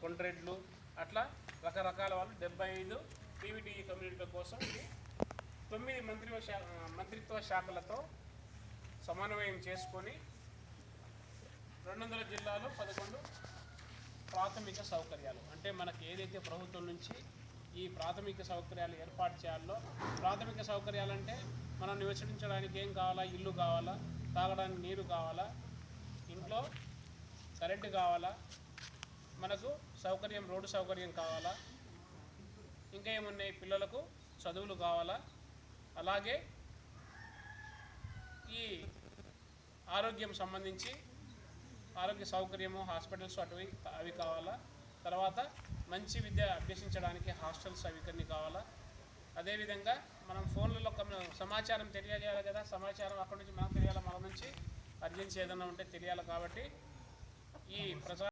కొండరెడ్లు అట్లా రకరకాల వాళ్ళు 75 పీవీటీఈ కమ్యూనిటీల కోసం 9 మంత్రిత్వ శాఖలతో సమన్వయం చేసుకొని 200 జిల్లాలు 11 ప్రాథమిక సౌకర్యాలు అంటే మనకి ఏదైతే ప్రభుత్వం నుంచి ఈ ప్రాథమిక సౌకర్యాలు ఏర్పాటు చేయాలో, ప్రాథమిక సౌకర్యాలు అంటే మనం నివసించడానికి ఏం కావాలా, ఇల్లు కావాలా, తాగడానికి నీరు కావాలా, ఇంట్లో కరెంటు కావాలా, మనకు సౌకర్యం రోడ్డు సౌకర్యం కావాలా, ఇంకా ఏమున్నాయి, పిల్లలకు చదువులు కావాలా, అలాగే ఈ ఆరోగ్యం సంబంధించి ఆరోగ్య సౌకర్యము హాస్పిటల్స్ అవి కావాలా, తర్వాత మంచి విద్య అభ్యసించడానికి హాస్టల్స్ అవి కొన్ని కావాలా. అదేవిధంగా మనం ఫోన్లలో సమాచారం తెలియజేయాలి కదా, సమాచారం అక్కడి నుంచి మనకు తెలియాలి, మన నుంచి అర్జెన్సీ ఏదైనా ఉంటే తెలియాలి. కాబట్టి ఈ